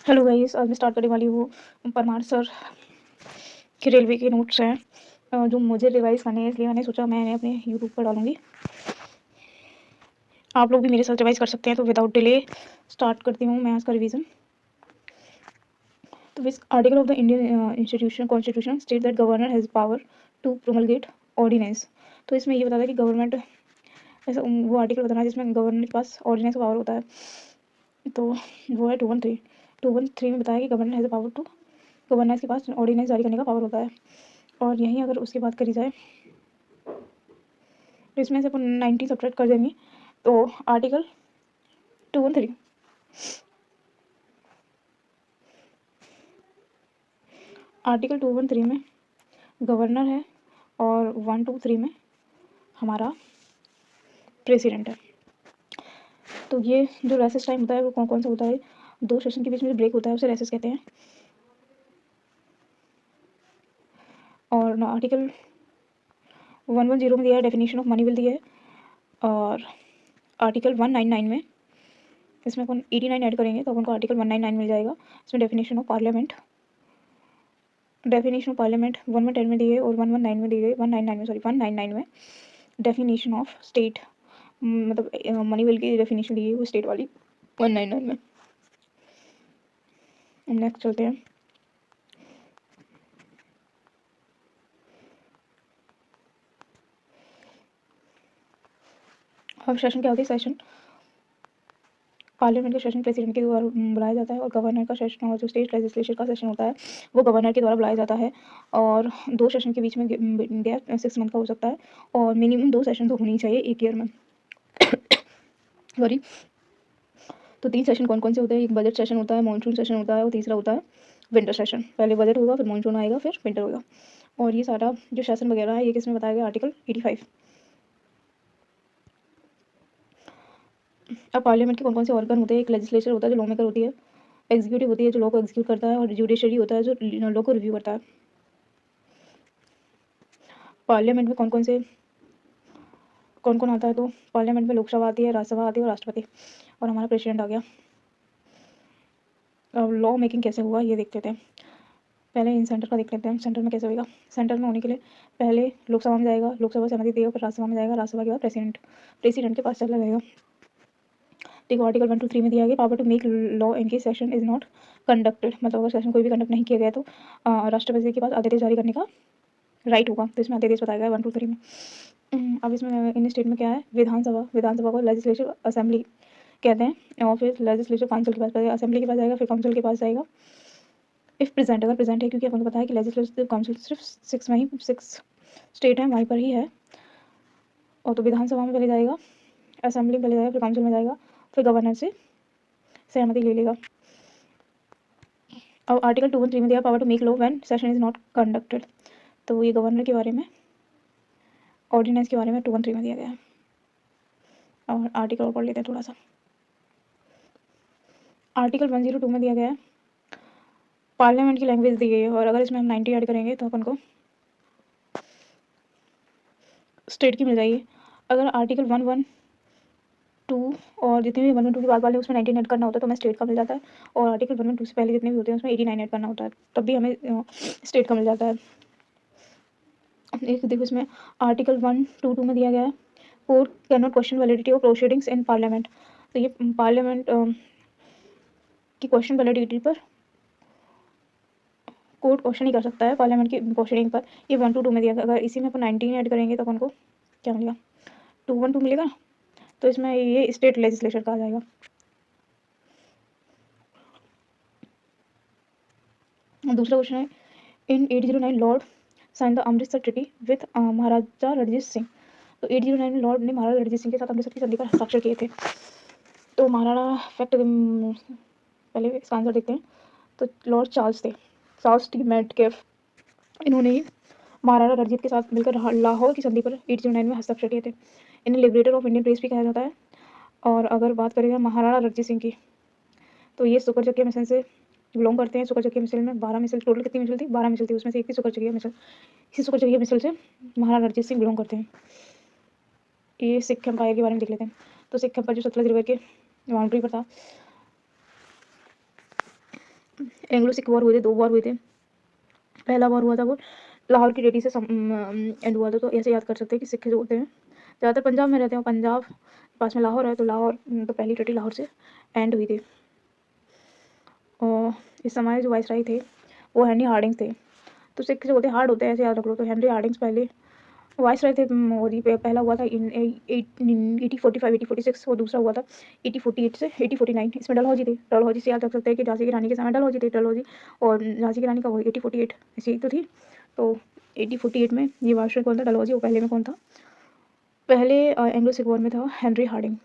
Hello guys, आज मैं start करने वाली हूँ परमार सर के रेलवे के नोट्स हैं जो मुझे रिवाइज करने हैं, इसलिए मैंने सोचा मैंने अपने यूट्यूब पर डालूंगी। आप लोग भी मेरे साथ रिवाइज कर सकते हैं। तो विदाउट डिले स्टार्ट करती हूँ मैं आज का रिवीजन। तो which article of the Indian institution constitution state that governor has power to promulgate ordinance. तो इसमें ये बताता है कि गवर्नमेंट ऐसा वो आर्टिकल बताना है जिसमें गवर्नर के पास ऑर्डिनेंस का पावर होता है। तो वो है 213 में बताया कि governor has power to governor के पास ऑर्डिनेंस जारी करने का पावर होता है। और यहीं अगर उसकी बात करी जाए तो इसमें से अपन 90 सब्ट्रैक्ट कर देंगे तो आर्टिकल 213 में गवर्नर है और 123 में हमारा प्रेसिडेंट है। तो ये जो रेसेस टाइम होता है वो कौन कौन सा होता है, 2 सेशन के बीच में जो ब्रेक होता है उसे रेसेस कहते हैं। और आर्टिकल 110 में दिया है डेफिनेशन ऑफ मनी बिल दिया है। और आर्टिकल 199 में इसमें अपन 89 ऐड करेंगे तो अपन को आर्टिकल 199 मिल जाएगा। इसमें डेफिनेशन ऑफ पार्लियामेंट 110 में दी है और 119 में दी गई 199 में डेफिनेशन ऑफ स्टेट, मतलब मनी बिल की डेफिनेशन दी है वो स्टेट वाली 199 में। नेक्स्ट चलते हैं। अब सेशन क्या होती है, सेशन पार्लियामेंट का सेशन प्रेसिडेंट के द्वारा बुलाया जाता है और गवर्नर का सेशन और जो स्टेट लेजिस्लेचर का सेशन होता है वो गवर्नर के द्वारा बुलाया जाता है। और 2 सेशन के बीच में गैप 6 मंथ का हो सकता है और मिनिमम 2 सेशन तो होनी चाहिए एक ईयर में। सॉरी, तो 3 सेशन कौन कौन से होते हैं, एक बजट सेशन होता है, मानसून सेशन होता है और तीसरा होता है विंटर सेशन। पहले बजट होगा, फिर मानसून आएगा, फिर विंटर होगा। और ये सारा जो सेशन वगैरह है ये किसमें बताया गया, आर्टिकल 85। अब पार्लियामेंट के कौन कौन से ऑर्गन होते हैं, एक लेजिस्लेचर होता है जो लॉ मेकर होती है, एग्जीक्यूटिव होती है जो लॉ को एग्जीक्यूट करता है और जुडिशरी होता है जो लॉ को रिव्यू करता है। पार्लियामेंट में कौन कौन आता है, तो पार्लियामेंट में लोकसभा आती है, राज्यसभा आती है और राष्ट्रपति, और हमारा प्रेसिडेंट आ गया। अब लॉ मेकिंग कैसे हुआ ये देख लेते हैं। पहले इन सेंटर का देख लेते हैं, सेंटर में कैसे होगा। सेंटर में होने के लिए पहले लोकसभा में जाएगा, लोकसभा सहमति देगा, फिर राज्यसभा में जाएगा, राज्यसभा के बाद प्रेसिडेंट के पास चला जाएगा। देखो आर्टिकल 123 में दिया गया power to make law in case session is not conducted, मतलब अगर सेशन कोई भी कंडक्ट नहीं किया गया तो राष्ट्रपति के पास अध्यादेश जारी करने का राइट होगा। तो इसमें अध्यादेश बताया गया 123 में। अब इसमें इन स्टेट में क्या है, विधानसभा को लेजिस्लेटिव असेंबली कहते हैं और फिर लेजिस्लेटिव काउंसिल के पास जाएगा, असेंबली के पास जाएगा, फिर काउंसिल के पास जाएगा इफ़ प्रेजेंट, अगर प्रेजेंट है, क्योंकि अपन को पता है कि लेजिस्लेटिव काउंसिल सिर्फ 6 स्टेट है वहीं पर ही है। और तो विधानसभा में पहले जाएगा, असेंबली में पहले जाएगा, फिर काउंसिल में जाएगा, फिर गवर्नर से सहमति ले लेगा। अब आर्टिकल 213 में दिया power to make law when session is not conducted, तो ये गवर्नर के बारे में, ऑर्डिनेंस के बारे में 213 में दिया गया है। और आर्टिकल और पढ़ लेते हैं थोड़ा सा। आर्टिकल 102 में दिया गया है पार्लियामेंट की लैंग्वेज दी गई है और अगर इसमें हम 90 ऐड करेंगे तो अपन को स्टेट की मिल जाएगी। अगर आर्टिकल 112 और जितने भी 112 के बाद वाले उसमें 19 ऐड करना होता है तो हमें स्टेट का मिल जाता है। और आर्टिकल 112 से पहले जितने भी होते हैं उसमें 89 ऐड करना होता है तब भी हमें स्टेट का मिल जाता है। एक देखो इसमें आर्टिकल 122 में दिया गया है court can not question validity of proceedings in parliament. तो ये पार्लियामेंट की क्वेश्चन वैलिडिटी पर कोर्ट क्वेश्चन ही कर सकता है पार्लियामेंट की क्वेश्चनिंग पर। ये 122 में दिया गया। अगर इसी में अपन 19 ऐड करेंगे तो अपन को क्या मिलेगा, 212 मिलेगा। तो इसमें ये स्टेट लेजिस्लेचर का आ जाएगा। दूसरा क्वेश्चन है in 809 lord sign the Amritsar treaty with Maharaja Ranjit Singh. तो 809 में लॉर्ड ने महाराजा रणजीत सिंह के साथ अमृतसर की संधि पर हस्ताक्षर किए थे। तो महाराणा फैक्ट पहले इसका आंसर देखते हैं। तो लॉर्ड चार्ल्स टी मेटकेफ, इन्होंने ही महाराणा रणजीत के साथ मिलकर लाहौर की संधि पर 809 में हस्ताक्षर किए थे। इन्हें लिबरेटर ऑफ इंडियन प्रेस भी कहा जाता है। और अगर बात करें महाराणा रणजीत सिंह की तो ये सुकरचकिया मिशन से बिलोंग करते हैं। सुकरचकिया मिसल में 12 मिसल, टोटल कितनी मिसल थी, 12 मिसल थी, उसमें से एक थी सुकरचकिया मिसल। इसी सुकरचकिया मिसल से महाराणा रणजीत सिंह बिलोंग करते हैं। ये सिख एम्पायर के बारे में देख लेते हैं। तो सिख एम्पायर जो सतलज रिवर के बाउंड्री पर था, एंग्लो सिख वॉर हुए थे, 2 वॉर हुए थे। पहला वॉर हुआ था वो लाहौर की रेडी से एंड हुआ था, तो ऐसे याद कर सकते हैं कि सिख जो होते हैं ज़्यादातर पंजाब में रहते हैं, पंजाब पास में लाहौर है, तो लाहौर तो पहली ट्रेटी लाहौर से एंड हुई थी। और इस समय जो वाइसराय थे वो हेनरी हार्डिंग्स थे। तो सिख जो होते हैं हार्ड होते हैं, ऐसे याद रख लो। तो हेनरी हार्डिंग्स पहले वाइसराय थे। और ये पहला हुआ था इन 1845 1846, और दूसरा हुआ था 1848 से 1849। इसमें डलहौजी थे। डलहौजी से याद रख सकते हैं कि झांसी की रानी के समय डलहौजी थे। डलहौजी और झांसी की रानी का वो 1848 ऐसी तो थी। तो 1848 में ये वाइसराय कौन था? डलहौजी। और पहले में कौन था? पहले एंग्लो सिख वॉर में था हेनरी हार्डिंग।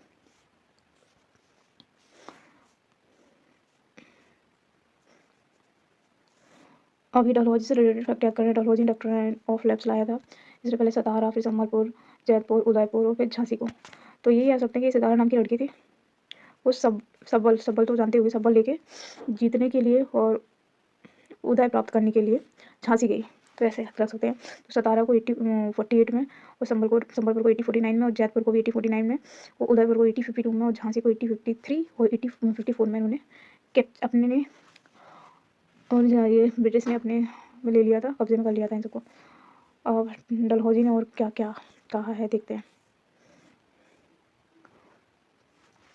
अभी डलहौजी से रिलेटेड फैक्ट याद करें। डलहौजी ने डॉक्टर ऑफ लैब्स लाया था। इससे पहले सतारा, फिर संबलपुर, जयपुर, उदयपुर और फिर झांसी को। तो यही कह सकते हैं कि सतारा नाम की लड़की थी, वो सबल तो जानते हुए सबल लेके जीतने के लिए और उदय प्राप्त करने के लिए झांसी गई। तो ऐसे याद रख सकते हैं। तो सतारा को 1848 में, और संबलपुर को 1849 में, और जयपुर को भी 1849 में, और उदयपुर को 1852 में, और झांसी को 1853 और 1854 में उन्होंने अपने ने और ये ब्रिटिश ने अपने में ले लिया था, कब्जे में कर लिया था इन सबको। अब डलहौजी ने और क्या क्या कहा है देखते हैं।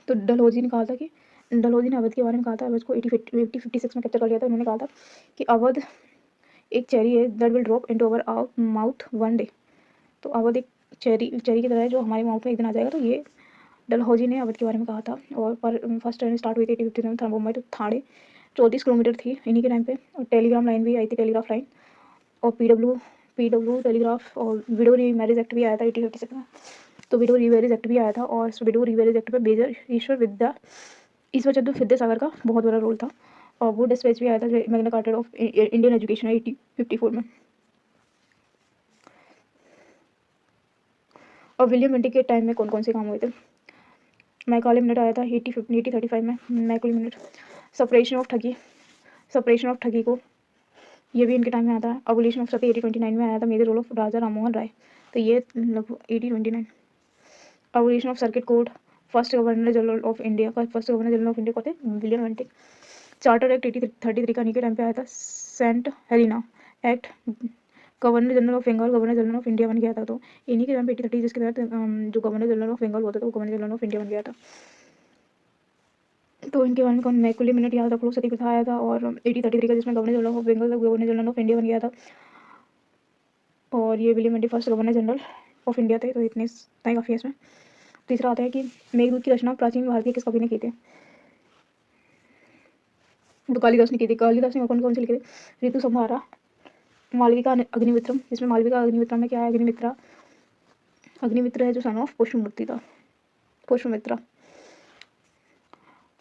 तो डलहौजी ने कहा था कि डलहौजी ने अवध के बारे में कहा था। अवध को 1856 में कैप्चर कर लिया था। उन्होंने कहा था कि अवध एक चेरी है that will drop into our mouth one day. तो अवध एक चेरी की तरह है जो हमारे माउथ में एक दिन आ जाएगा। तो ये डलहौजी ने अवध के बारे में कहा था। और फर्स्ट ट्रेन स्टार्ट हुई थी 1857 में मुंबई टू थाने, 34 किलोमीटर थी इन्हीं के टाइम पे। और टेलीग्राम लाइन भी आई थी, टेलीग्राफ लाइन। और पीडब्ल्यू टेलीग्राफ और विडो रीमैरिज एक्ट भी आया था 1856 में। तो विडो रीमैरिज एक्ट भी आया था। और विडो रीमैरिज एक्ट पे मेजर ईश्वर चंद्र विद्यासागर का बहुत बड़ा रोल था। और वो डिस्पैच भी आया था Magna carta of Indian education 1854 में। और विलियम बेंटिक के टाइम में कौन कौन से काम हुए थे? मैकाले मिनट आया था 1835 में। Macaulay minute. सेपरेशन ऑफ ठगी को, ये भी इनके टाइम में आता है। अबोलिशन ऑफ सती 1829 में आया था, major role of Raja Rammohan Roy. तो ये लगभग 1829। Abolition of circuit court, first governor general of India कौन थे? William Bentinck. चार्टर एक्ट 1833 का इनके टाइम पे आया था। Saint Helena act, governor general of Bengal governor general of India बन गया था। तो इन्हीं के टाइम पे 1830 जिसके तहत जो गवर्नर जनरल ऑफ बंगाल होता था वो गवर्नर जनरल ऑफ इंडिया बन गया था। तो इनके बारे में कौन? मैकुले मिनट याद रख लो, सती प्रथा आया था। और 1833 का जिसमें governor general of Bengal governor general of India बन गया था। और ये William Bentinck first governor general of India थे। तो इतने काफ़ी है इसमें। तीसरा आता है कि मेघदूत की रचना प्राचीन भारतीय किस कवि ने की थी? तो कालिदास ने की थी। कालिदास ने कौन कौन से लिखे थे? ऋतु संहारा, मालविका अग्निमित्रम। इसमें मालविका अग्निमित्रम में क्या है? अग्निमित्र है जो सन ऑफ पुष्पमित्र था, पुष्पमित्रा।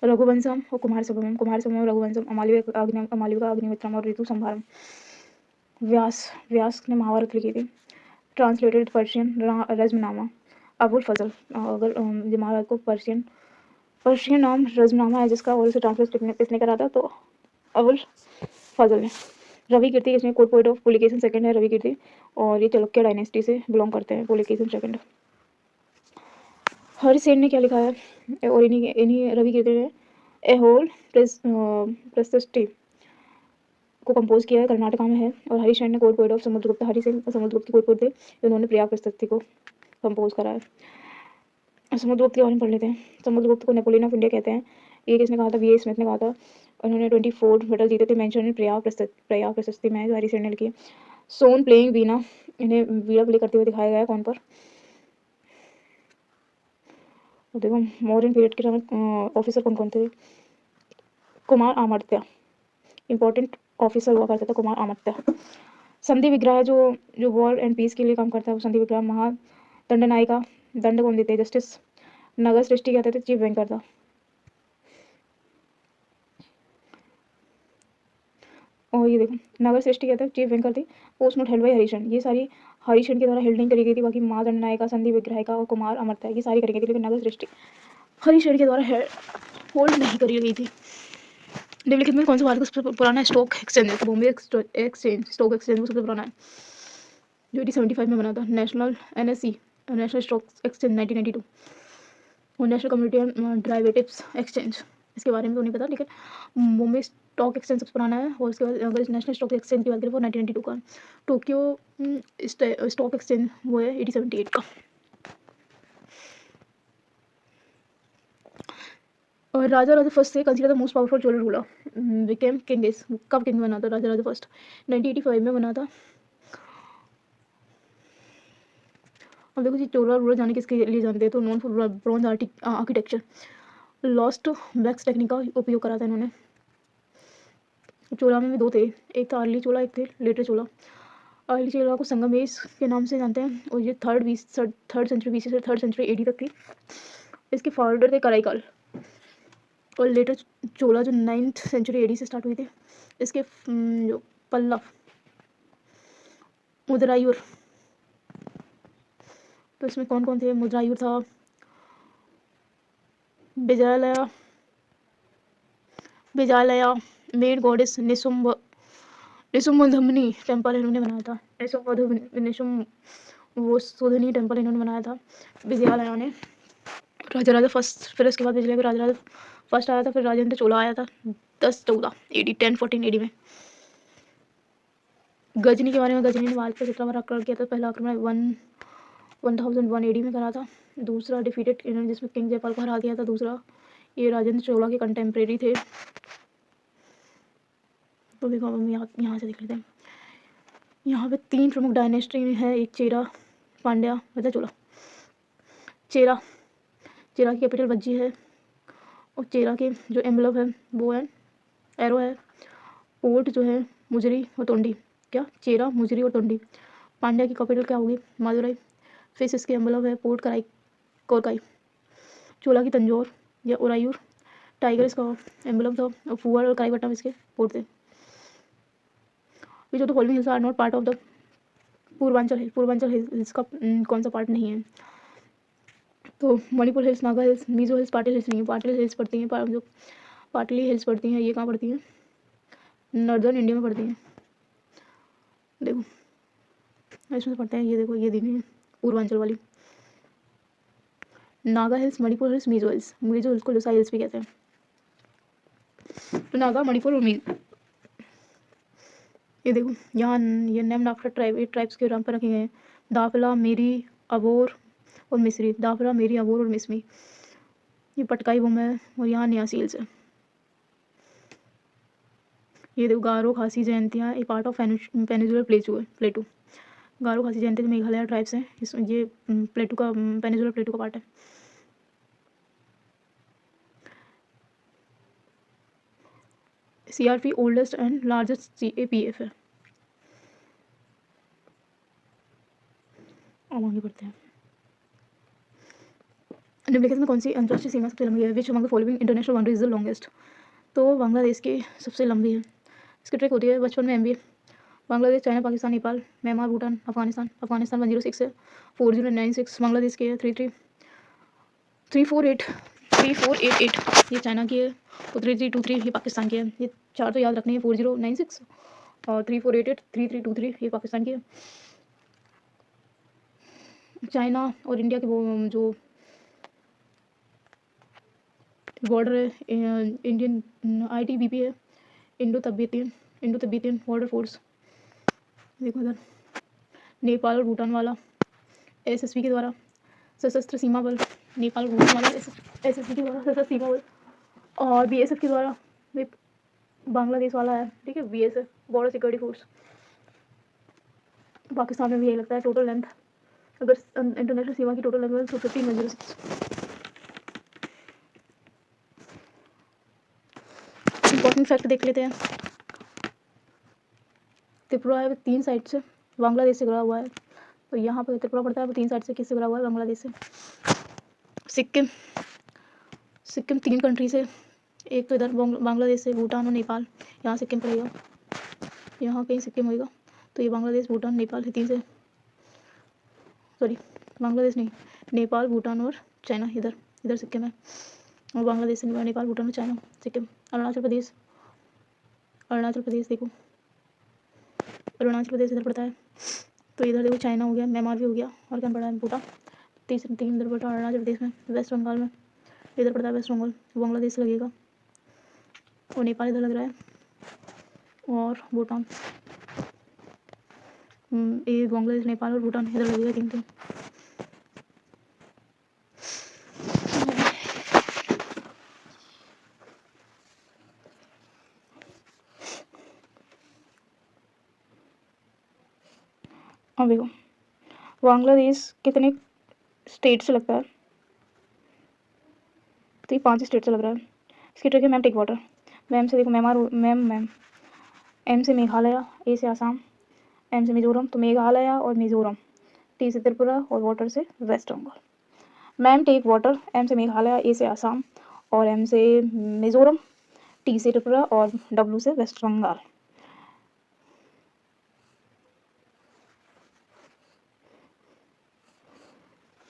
रघुवंशम और कुमार संभवम रघुवंशम, मालविका अग्निमित्रम और ऋतु संहारम। व्यास ने महाभारत लिखी थी। ट्रांसलेटेड पर्शियन रज़्मनामा, अबुल फजल। अगर महाभारत को पर्शियन नाम रज़्मनामा है जिसका, और उसे ट्रांसलेट किसने करा था? तो अबुल फजल ने। रवि कीर्ति इसमें कोड पोइट ऑफ पुलिकेशिन सेकंड है रवि कीर्ति, और ये चालुक्य डायनेस्टी से बिलोंग करते हैं, पुलिकेशिन सेकंड। हरिसेन ने क्या लिखा है? और इन्हीं रवि कीर्ति ने ए होल प्रशस्ति को कंपोज किया है, कर्नाटका में है। और हरिसेन ने court poet of Samudragupta, Harisena Samudragupta के कोड पोइट थे, उन्होंने प्रयाग प्रशस्ति को कंपोज करा है। समुद्रगुप्त के बारे में पढ़ लेते हैं। समुद्रगुप्त को नेपोलियन ऑफ इंडिया कहते हैं। ये किसने कहा था? वी ए स्मिथ ने कहा था। उन्होंने 24 मेडल जीते थे, मेंशन प्रयाग प्रशस्ति में, जो हरिसेन ने लिखी। सोन प्लेइंग वीणा, इन्हें वीणा प्ले करते हुए दिखाया गया है। कौन पर? देखो मौर्यन पीरियड के समय ऑफिसर कौन कौन थे? कुमार अमात्य, इंपॉर्टेंट ऑफिसर हुआ करता था कुमार अमात्य। संधि विग्रह जो वॉर एंड पीस के लिए काम करता है वो संधि विग्रह। महादंडनायिका, दंड कौन देते हैं? जस्टिस। नगर सृष्टि कहते थे चीफ बैंकर था। और ये देखो नगर सृष्टि कहते हैं चीफ बैंकर थी। Post note held by Harrison, ये सारी हरिशन के द्वारा हेल्ड नहीं करी गई थी। बाकी महादंडनायिका, संधि विग्रहिका और कुमार अमात्य ये सारी करी गई थी, लेकिन नगर सृष्टि हरिशन के द्वारा होल्ड नहीं करी गई थी। निम्नलिखित में कौन सा भारत का सबसे पुराना स्टॉक एक्सचेंज है? बॉम्बे एक्सचेंज, स्टॉक एक्सचेंज वो सबसे पुराना है, जो 1875 में बना था। National NSE, national stock exchange 1992। और national community and derivatives exchange, इसके बारे में तो नहीं पता, लेकिन बॉम्बे स्टॉक एक्सचेंज सबसे पुराना है, और उसके बाद अगर नेशनल स्टॉक एक्सचेंज की बात करें वो 1992 का। टोक्यो स्टॉक एक्सचेंज वो है 1878 का। और राजा राजा फर्स्ट से consider the most powerful Chola ruler, became king is, कब किंग बना था राजा राजा फर्स्ट? 1985 में बना था। अब देखो जी, चोला रूलर जाने किसके लिए जानते हैं, तो known for bronze architecture, lost wax technique का उपयोग करा था इन्होंने। चोला में भी दो थे, एक था अर्ली चोला, एक थे लेटर चोला। अर्ली चोला को संगमेश के नाम से जानते हैं, और ये थर्ड सेंचुरी बीसी से थर्ड सेंचुरी एडी तक थी। इसके फाउंडर थे कराईकाल। और लेटर चोला जो 9th सेंचुरी एडी से स्टार्ट हुई थी। इसके जो पल्लव मुद्रायुर, तो इसमें कौन कौन थे? मुद्रायुर था, विजयालया मेन गॉडेस निशुम्भधमनी टेम्पल इन्होंने बनाया था। निशुम्भधमनी टेम्पल इन्होंने बनाया था विजयालया ने। राजा राजा फर्स्ट, फिर इसके बाद विजय राजा राजा फर्स्ट आया था, फिर राजेंद्र चोला आया था 10-14 एडी 10-14 एडी में। गजनी के बारे में, गजनी ने भारत पर 17 बार आक्रमण किया था। पहला आक्रमण 1001 एडी में करा था। दूसरा डिफीटेड इन्होंने जिसमें किंग जयपाल को हरा दिया था। दूसरा ये राजेंद्र चोला के कंटेम्प्रेरी थे। तो देखो हम यहाँ से देख लेते हैं। यहाँ पे 3 प्रमुख डायनेस्टी है, एक चेरा, पांड्या, मतलब चोला। चेरा की कैपिटल बज्जी है, और चेरा के जो एम्बलम है वो है एरो है। पोर्ट जो है मुजरी और तोंडी, क्या चेरा, मुजरी और तोंडी। पांड्या की कैपिटल क्या होगी? मादुराई। फिश इसके एम्बलम है पोर्ट कोरकाई। चोला की तंजौर या उरायूर। टाइगर इसका एम्बलम था, और फुआर और कराईपट्टनम इसके पोर्ट थे। Which of the following hills are not part of the Purvanchal hills का कौन सा पार्ट नहीं है? तो Manipur hills, Naga hills, Mizo hills, Patil hills नहीं है। पाटिल हिल्स पड़ती हैं, जो पाटली हिल्स पड़ती हैं, ये कहाँ पड़ती हैं? नॉर्दर्न इंडिया में पड़ती हैं। देखो इसमें से पड़ते हैं, ये देखो ये दी गई है पूर्वांचल वाली। Naga hills, Manipur hills, Mizo hills को लोसाई हिल्स भी कहते हैं। तो नागा, मणिपुर और ये देखो यहाँ ये नेम्ड आफ्टर ट्राइब्स के नाम पर रखे गए हैं। दाफला, मेरी, अबोर और मिस्री। दाफला, मेरी, अबोर और मिस्मी। ये पटकाई बुम है, और यहाँ न्यासी हिल्स है। ये देखो गारो खासी जयंतियाँ, एक पार्ट ऑफ पेनिनसुलर प्लेटू। गारो खासी जयंती जो मेघालय ट्राइब्स हैं, ये प्लेटू का पेनिनसुलर प्लेटू का पार्ट है। CRP oldest and largest CAPF है। अब आगे बढ़ते हैं। निम्नलिखित में कौन सी अंतर्राष्ट्रीय सीमा सबसे लंबी है? Which among the following international boundary is the longest? तो बांग्लादेश की सबसे लंबी है। इसकी ट्रिक होती है बचपन में MBA। Bangladesh, China, Pakistan, Nepal, Myanmar, Bhutan, Afghanistan 106 है, 4096। बांग्लादेश की है 34888, ये चाइना की है, और 3323 ये पाकिस्तान की है। ये 4 तो याद रखनी है, 4096 और 3488, 3323 ये पाकिस्तान की है। चाइना और इंडिया के वो जो बॉर्डर है, इंडियन ITBP है, इंडो तिब्बतियन बॉर्डर फोर्स। देखो इधर नेपाल और भूटान वाला SSB के द्वारा सशस्त्र सीमा बल, नेपाल और भूटान वाला SSB के द्वारा सशस्त्र सीमा बल, और BSF के द्वारा बांग्लादेश वाला है, ठीक है, BSF border security force. Pakistan में भी यही लगता है। टोटल लेंथ अगर इंटरनेशनल सीमा की टोटल लेंथ 1506। इंपॉर्टेंट फैक्ट देख लेते हैं। त्रिपुरा है 3 साइड से बांग्लादेश से घिरा हुआ है, तो यहाँ पर त्रिपुरा पड़ता है, वो 3 साइड से किससे घिरा हुआ है? बांग्लादेश से। सिक्किम 3 कंट्री से, एक तो इधर बांग्लादेश से, भूटान और नेपाल, यहाँ सिक्किम पड़ेगा, यहाँ कहीं सिक्किम होएगा। तो ये बांग्लादेश, भूटान, नेपाल है 3 से, सॉरी बांग्लादेश नहीं, नेपाल, भूटान और चाइना, इधर सिक्किम है, और बांग्लादेश से नेपाल, भूटान और चाइना सिक्किम। अरुणाचल प्रदेश देखो, अरुणाचल प्रदेश इधर पड़ता है, तो इधर देखो चाइना हो गया, म्यांमार भी हो गया, और क्या पड़ा है? भूटान। 3 इधर पड़ता है अरुणाचल प्रदेश में। वेस्ट बंगाल में इधर पड़ता है वेस्ट बंगाल, बांग्लादेश लगेगा, और नेपाल इधर लग रहा है। और भूटान। ये बांग्लादेश, नेपाल और भूटान इधर लगेगा 3-3। अब देखो बांग्लादेश कितने स्टेट से लगता है, तो ये 5 स्टेट से लग रहा है। इसकी ट्रिक है मैम टेक वाटर। मैम से देखो मैम एम से मेघालय, ए से आसाम, एम से मिजोरम, तो मेघालय और मिजोरम, टी से त्रिपुरा और वाटर से West Bengal. Ma'am take water, M से मेघालय, ए से आसाम और एम से मिजोरम, टी से त्रिपुरा और डब्ल्यू से वेस्ट बंगाल।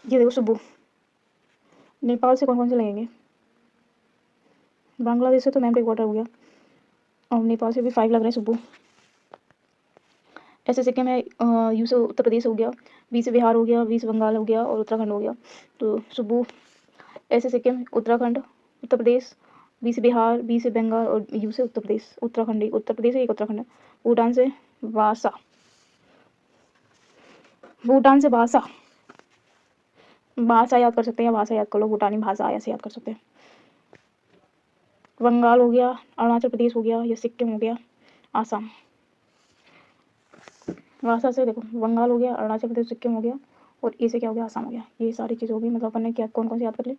ये देखो सुब्बू। नेपाल से कौन कौन से लगेंगे, बांग्लादेश से तो मैम टेक वाटर हो गया और नेपाल से भी 5 लग रहे हैं सुब्बू। ऐसे सिक्किम है, यू से उत्तर प्रदेश हो गया, बी से बिहार हो गया, बी से बंगाल हो गया और उत्तराखंड हो गया, तो सुब्बू। ऐसे सिक्किम, उत्तराखंड, उत्तर प्रदेश, बी से बिहार, बी से बंगाल और यू से उत्तर प्रदेश, उत्तराखंड ही उत्तर प्रदेश है, एक उत्तराखंड है। भूटान से वासा, भूटान से भाषा, भाषा याद कर सकते हैं, भाषा याद कर लो, भूटानी भाषा ऐसे याद कर सकते हैं। बंगाल हो गया, अरुणाचल प्रदेश हो गया, या सिक्किम हो गया, आसाम। भाषा से देखो बंगाल हो गया, अरुणाचल प्रदेश, सिक्किम हो गया और ए से क्या हो गया, आसाम हो गया। ये सारी चीज़ हो गई, मतलब अपन ने क्या कौन कौन से याद कर लिए।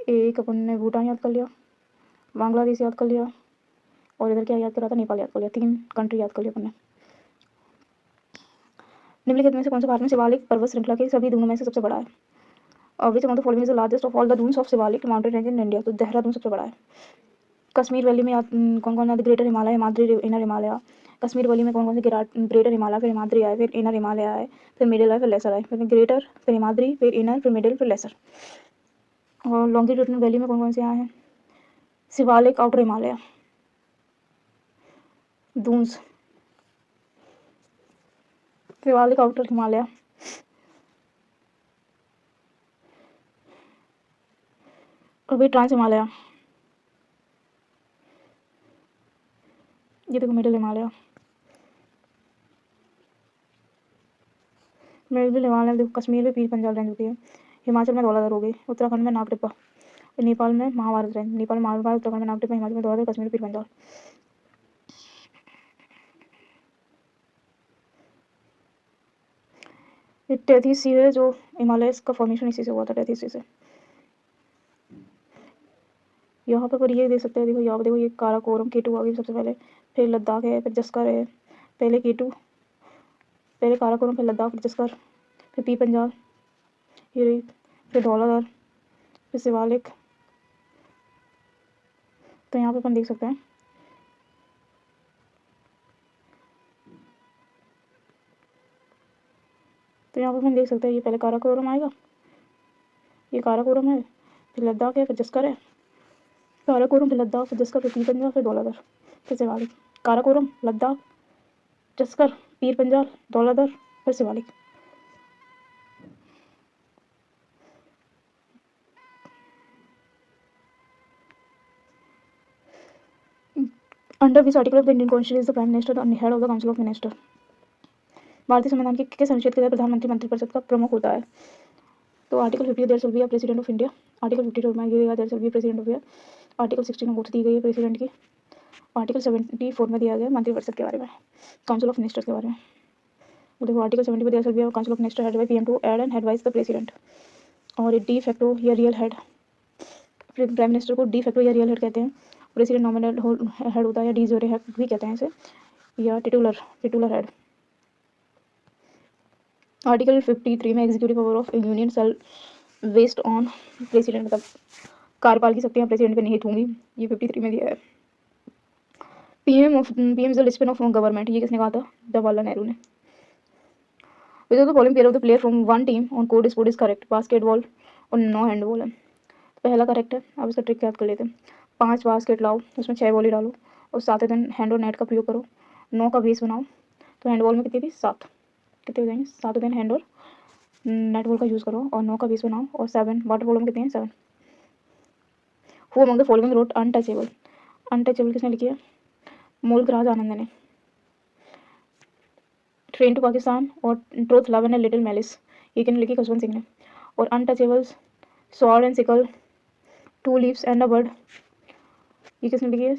एक अपन ने भूटान याद कर लिया, बांग्लादेश याद कर लिया और इधर क्या याद करा था, नेपाल याद कर लिया। 3 कंट्री याद कर लिया अपन ने। निम्नलिखित में से कौन सा भारत में शिवालिक पर्वत श्रृंखला के सभी दूनों में से सबसे बड़ा है। Which among the following is the largest of all the duns of Shivalik mountain range in India, तो देहरादून सबसे बड़ा है। कश्मीर वैली में कौन कौन आता, greater Himalaya, Himadri, inner Himalaya. Kashmir valley में कौन कौन से ग्रेटर हिमालय, फिर हिमाद्री आए, फिर इनर हिमालय आए, फिर मिडिल आए, फिर लेसर आए, फिर ग्रेटर, फिर हिमाद्री, फिर इनर, फिर मिडिल, फिर लेसर। और लॉन्गिट्यूडनल वैली में कौन कौन से आए हैं, शिवालिक, आउटर हिमालय, दून्स, शिवालिक, आउटर हिमालय, और फिर ट्रांस हिमालय, ये देखो मिडिल हिमालय। मिडिल हिमालय देखो, कश्मीर में पीर पंजाल रेंज होती है, हिमाचल में धौलाधर हो गई, उत्तराखंड में नागटिब्बा, नेपाल में महाभारत रेंज, नेपाल में महाभारत, उत्तराखंड में नागटिब्बा, हिमाचल में धौलाधर, कश्मीर में पीर पंजाल। ये टेथीस सी है, जो हिमालय का फॉर्मेशन इसी से हुआ था, टेथीस सी से। यहाँ पर ये देख सकते हैं, देखो यहाँ पर देखो, ये काराकोरम K2 आ गई सबसे पहले, फिर लद्दाख है, फिर जस्कर है, पहले K2, पहले काराकोरम, फिर लद्दाख, फिर जस्कर, फिर पीर पंजाल, ये रही, फिर धौलाधर, फिर शिवालिक। तो यहाँ पे अपन देख सकते हैं, तो यहाँ पर अपन देख सकते हैं, ये पहले काराकोरम आएगा, ये काराकोरम है, फिर लद्दाख है, फिर जस्कर है, काराकोरम, फिर लद्दाख, फिर जस्कर, फिर पीर पंजाल, फिर धौलाधर, फिर शिवालिक। काराकोरम, लद्दाख, जस्कर, पीर पंजाल, धौलाधर, फिर Shivalik. Under which article of the Indian constitution is the prime minister the head of the council of minister. भारतीय संविधान के किस अनुच्छेद के तहत प्रधानमंत्री मंत्रिपरिषद का प्रमुख होता है, तो article 50 there shall be a president of India, article 52 में दिया there shall be president of India, article 16 में वोट दी गई है प्रेसिडेंट की, आर्टिकल 74 में दिया गया मंत्रिपरिषद के बारे में, काउंसिल ऑफ मिनिस्टर्स के बारे में। देखो आर्टिकल 70 में दिया shall be council of minister head by PM to aid and advice the president, और डी फैक्टो या रियल हेड, प्राइम मिनिस्टर को डी फैक्टो या रियल हेड कहते हैं, प्रेसिडेंट नॉमिनल हेड होता है या डी जोरे हेड भी कहते हैं इसे, या टिटुलर हेड। आर्टिकल 53 में executive power of union shall vest on president, मतलब कार्यपाल की शक्तियाँ प्रेसिडेंट पे निहित होंगी, ये 53 में दिया है। PM is the linchpin of government, ये किसने कहा था, जवाहरलाल नेहरू ने। Which of the following pair of the player from one team on court sport is correct, basketball और नो हैंडबॉल है, पहला करेक्ट है। अब इसका ट्रिक याद कर लेते हैं, 5 बास्केट लाओ, उसमें 6 बॉल डालो और 7 दिन हैंड और नेट का प्रयोग करो, 9 का बेस बनाओ, तो हैंडबॉल में कितनी थी 7, कितने हो जाएंगे 7 दिन हैंड और नेट बॉल का यूज़ करो और 9 का बेस बनाओ, और 7 वाटर बॉल में कितने हैं 7। Who among the following wrote untouchable, untouchable किसने लिखी है, मुल्क राज आनंद ने। ट्रेन टू पाकिस्तान और truth love and little malice ये किन लिखी? खुशवंत सिंह ने। और untouchables, sword and sickle, two leaves and a bird ये किसने लिखी है?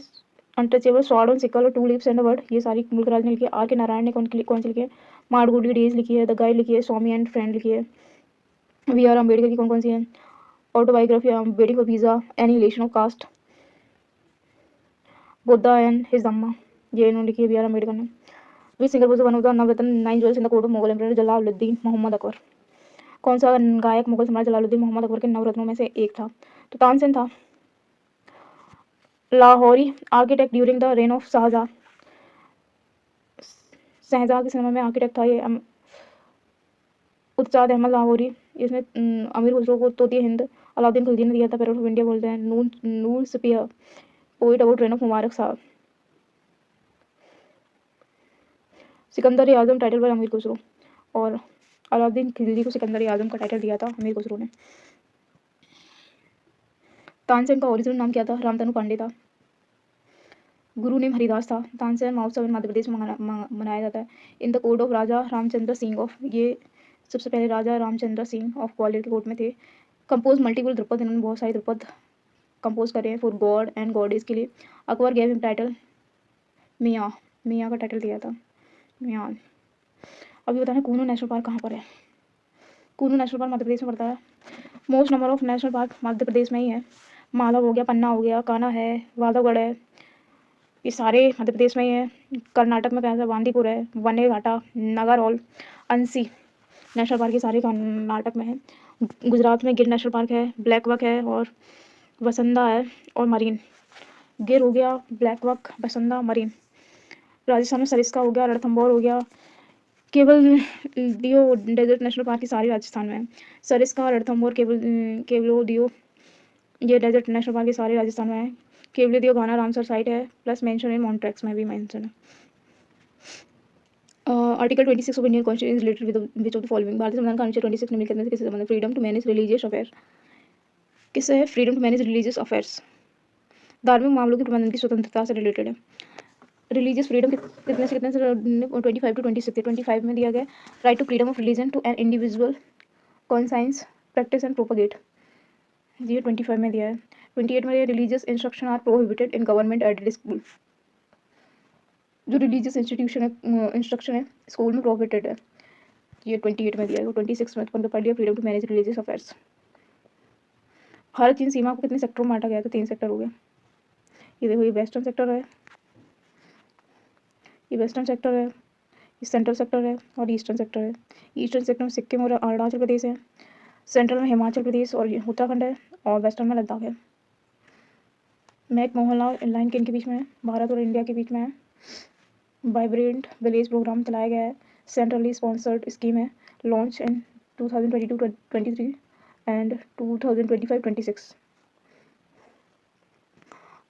अनटचेबल, स्वॉर्ड एंड सिकल और two leaves and a bird ये सारी मुल्क राज ने लिखी है। आर के नारायण ने कौन सी लिखी है? माडगुडी डेज लिखी है, द गाइड लिखी है, स्वामी एंड फ्रेंड लिखी है। वी आर अम्बेडकर की कौन सी है? Autobiography, waiting for visa, annihilation of caste, Buddha and his Dhamma ये इन्होंने लिखी है बी आर अम्बेडकर ने। Which singer was one of the Navratna 9 jewels in the court of Mughal emperor Jalaluddin Mohammad Akbar. कौन सा गायक मुगल सम्राट जलालुद्दीन मोहम्मद अकबर के नवरत्नों में से एक था? तो तानसेन था। Lahori architect during the reign of Shahjahan के समय में आर्किटेक्ट था ये उस्ताद अहमद लाहौरी। इसमें अमीर खुसरो को तोती हिंद अलाउद्दीन खिलजी ने दिया था। पैरट ऑफ इंडिया बोलते हैं। Noor spear poet about reign of Mubarak Sahab. Sikandar Azam title पर अमीर खुसरो और अलाउद्दीन खिलजी को सिकंदर आजम का टाइटल दिया था अमीर खुसरो ने। तानसेन का ओरिजिनल नाम क्या था? रामतनु पांडे था। गुरु नेम हरिदास था। तानसेन महोत्सव मध्य प्रदेश में मनाया जाता है। इन the court of Raja Ramchandra Singh of ये सबसे पहले राजा रामचंद्र सिंह ऑफ ग्वालियर के कोर्ट में थे। कंपोज मल्टीपल ध्रुपद इन्होंने बहुत सारे ध्रुपद कंपोज करे हैं फॉर गॉड एंड गॉडेस के लिए। अकबर गेव हिम टाइटल मियाँ का टाइटल दिया था मियाँ। अभी बताना कूनू नेशनल पार्क कहाँ पर है? कूनू नेशनल पार्क मध्य प्रदेश में पड़ता है। Most number of national park Madhya Pradesh में ही है। माधव हो गया, पन्ना हो गया, कान्हा है, वाघागढ़ है, ये सारे मध्य प्रदेश में ही है। कर्नाटक में कैसा बांदीपुर है, वने घाटा, नगरहौल, अंसी नेशनल पार्क ये सारे कर्नाटक में है। गुजरात में गिर नेशनल पार्क है, ब्लैक बक है और वसंदा है और मरीन। गिर हो गया, ब्लैक बक, वसंदा, मरीन। राजस्थान में सरिस्का हो गया, रणथंभौर हो गया। केवल दियो डेजर्ट नेशनल पार्क की सारी राजस्थान में है। सरिस्का, रणथंभौर, केवलो दियो ये डेजर्ट नेशनल पार्क के सारे राजस्थान में है। केवली दियो गाना रामसर साइट है प्लस मेंशन इन मॉन्ट्रेक्स में भी मेंशन है। Article 26 of Indian constitution is related with which of the following? भारतीय संविधान का अनुच्छेद 26 निम्नलिखित में से किससे संबंधित? Freedom to manage religious affair किससे है? Freedom to manage religious affairs धार्मिक मामलों के प्रबंधन की स्वतंत्रता से रिलेटेड है। रिलीजियस फ्रीडम कितने से 25 to 26 25 में दिया गया right to freedom of religion to an individual conscience practice and propagate ये 25 में दिया है। 28 में religious instruction are prohibited in government aided school जो रिलीजियस इंस्ट्रक्शन है स्कूल में प्रोहिबिटेड है ये 28 में दिया है। 26 में पढ़ लिया freedom to manage religious affairs. Bharat चीन सीमा को कितने सेक्टरों में बांटा गया? तो 3 सेक्टर हो गए। ये देखो ये वेस्टर्न सेक्टर है, ये वेस्टर्न सेक्टर है, ये सेंट्रल सेक्टर है और ईस्टर्न सेक्टर है। ईस्टर्न सेक्टर में सिक्किम और अरुणाचल प्रदेश है, सेंट्रल में हिमाचल प्रदेश और उत्तराखंड है और वेस्टर्न में लद्दाख है। मैक मोहनलाल लाइन किन के बीच में है? भारत और इंडिया के बीच में है। वाइब्रेंट विलेज प्रोग्राम चलाया गया है, सेंट्रली स्पॉन्सर्ड स्कीम है, लॉन्च इन 2022-23 एंड 2025-26।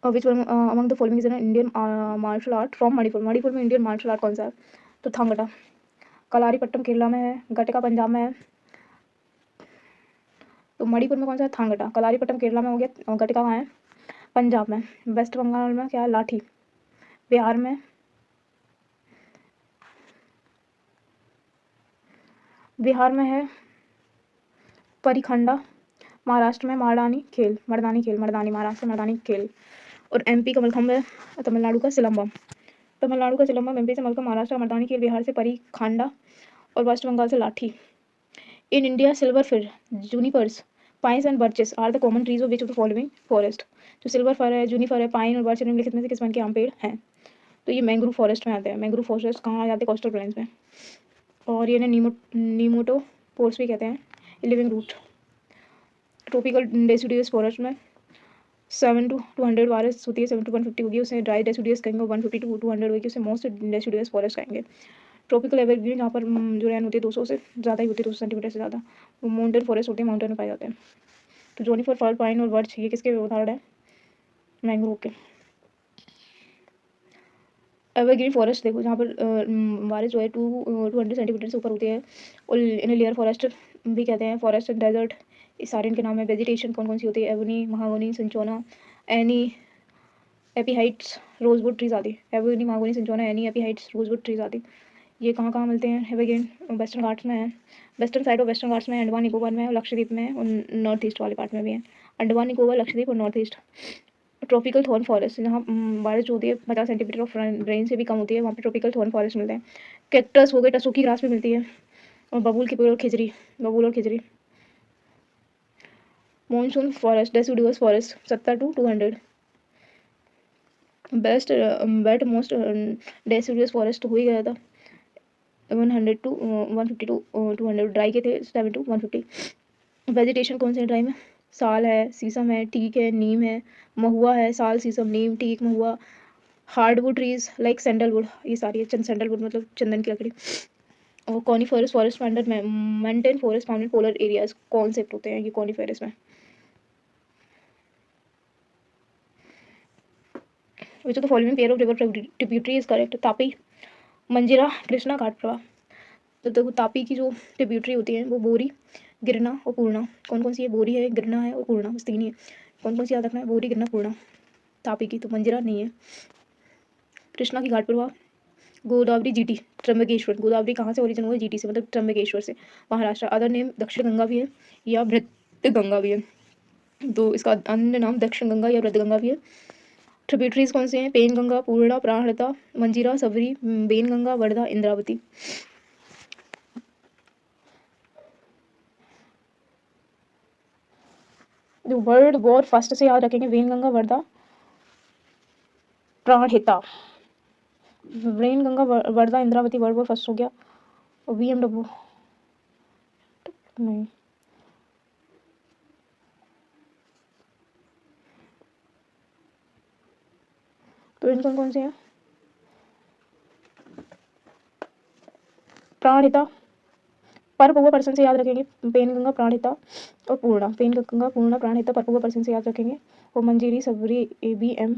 Which one among the following is an Indian martial art from Manipur? Manipur में इंडियन मार्शल आर्ट कौन सा है? तो थांगटा। कलारीपट्टम केरला में है, गटका पंजाब में है। तो मणिपुर में कौन सा है? थांगटा। कलारीपट्टम केरला में हो गया, गटका कहाँ है? पंजाब में। वेस्ट बंगाल में क्या है? लाठी। बिहार में है परिखंडा। महाराष्ट्र में मर्दानी खेल, महाराष्ट्र में मर्दानी खेल। और एमपी का मलखम्ब है, तमिलनाडु का सिलंबम। एमपी से मलखम्ब, महाराष्ट्र का मर्दानी खेल, बिहार से परिखंडा और वेस्ट बंगाल से लाठी। In India silver fir, junipers, pines and birches are the common trees of which of the following forest? जो सिल्वर फर है, जूनिफर है, पाइन और बर्च निम्नलिखित में से किस वन के आम पेड़ हैं? तो ये मैंग्रोव फॉरेस्ट में आते हैं। मैंग्रोव फॉरेस्ट कहाँ आ जाते हैं? कोस्टल प्लेन्स में। और ये नीमोटोपोर्स भी कहते हैं, living root. Tropical deciduous forest में 7 to 200 बारिश होती है, 7 to 150 होगी, उसे ड्राई डेसिडुअस कहेंगे। 150 to 200 होगी, उसे मोस्ट डेसिडुअस फॉरेस्ट कहेंगे। ट्रॉपिकल एवरग्रीन जहाँ पर जो रैन होती है 200 से ज़्यादा ही होती है, 200 सेंटीमीटर से ज़्यादा, वो माउंटेन फॉरेस्ट होते हैं, माउंटेन में पाए जाते हैं। तो जोनीफर, फर, पाइन और बर्च ये किसके उदाहरण है? मैंग्रोव के। एवरग्रीन फॉरेस्ट देखो जहाँ पर बारिश जो है 200 सेंटीमीटर से ऊपर होती है, और इन्हें लेयर फॉरेस्ट भी कहते हैं। फॉरेस्ट एंड डेजर्ट ये सारे इनके नाम है। वेजिटेशन कौन कौन सी होती है? एवनी, महागोनी, सिंचोना, एनी, एपी हाइट्स, रोजवुड ट्रीज आदि। एवोनी, मांगोनी, सिंचोना, एनी, एपी हाइट्स, रोजवुड ट्रीज आदि। ये कहाँ कहाँ मिलते हैं? एवरग्रीन वेस्टर्न घाट्स में है, western side of western Ghats में, अंडमान निकोबार में, और लक्षद्वीप में, और नॉर्थ ईस्ट वाले पार्ट में भी है। अंडमान निकोबार, लक्षद्वीप और north east. Tropical thorn forest, जहाँ बारिश होती है 50 सेंटीमीटर ऑफ रेन से भी कम होती है, वहाँ पे ट्रॉपिकल थॉर्न फॉरेस्ट मिलते हैं। कैक्टस हो गए, सूखी घास भी मिलती है, और बबूल के पेड़ और खिजरी, बबूल और Khijri. Monsoon forest, deciduous forest 70 to 200। Best bet most deciduous forest हो ही गया था 100 to 150 to 200। ड्राई के थे 7 to 150। वेजिटेशन कौन से है ड्राई में? साल है, शीशम है, टीक है, नीम है, महुआ है। साल, शीशम, नीम, टीक, महुआ। हार्डवुड ट्रीज लाइक सैंडलवुड, ये सारी है। सैंडलवुड मतलब चंदन की लकड़ी। और coniferous forest under mountain forest, found in polar areas concept होते हैं ये कॉनिफेरस में। विच of the following pair of river tributary is correct? Tapi, मंजीरा, कृष्णा, घाट प्रवाह। तो देखो तापी की जो ट्रिब्यूटरी होती है वो बोरी, गिरना और पूर्णा। कौन कौन सी है? बोरी है, गिरना है और पूर्णा, बस तीन ही है। कौन कौन सी याद रखना है? बोरी, गिरना, पूर्णा तापी की। तो मंजीरा नहीं है। कृष्णा की घाट प्रवाह, गोदावरी, जीटी, त्र्यंबकेश्वर। गोदावरी कहाँ से ओरिजिन हुआ है? जीटी से, मतलब त्र्यंबकेश्वर से, महाराष्ट्र। अदर नेम दक्षिण गंगा भी है या वृत्त गंगा भी है, तो इसका अन्य नाम दक्षिण गंगा या वृत्त गंगा भी है। ट्रिब्यूटरीज कौन से हैं? Pen Ganga, Purna, Pranhita, Manjira, Sabari, Wainganga, Wardha, Indravati. जो वर्ल्ड वॉर फर्स्ट से याद रखेंगे, Wainganga, Wardha, Pranhita. Wainganga, Wardha, Indravati world war first हो गया। और VMW नहीं। तो इनकम कौन से हैं? प्राणहिता, परपहुआ पर्सन से याद रखेंगे, पेन गंगा, प्राणहिता और पूर्णा। पेन गंगा, पूर्णा, प्राणहिता, परपहुआ पर्सन से याद रखेंगे। और मंजीरी, सबरी, ABM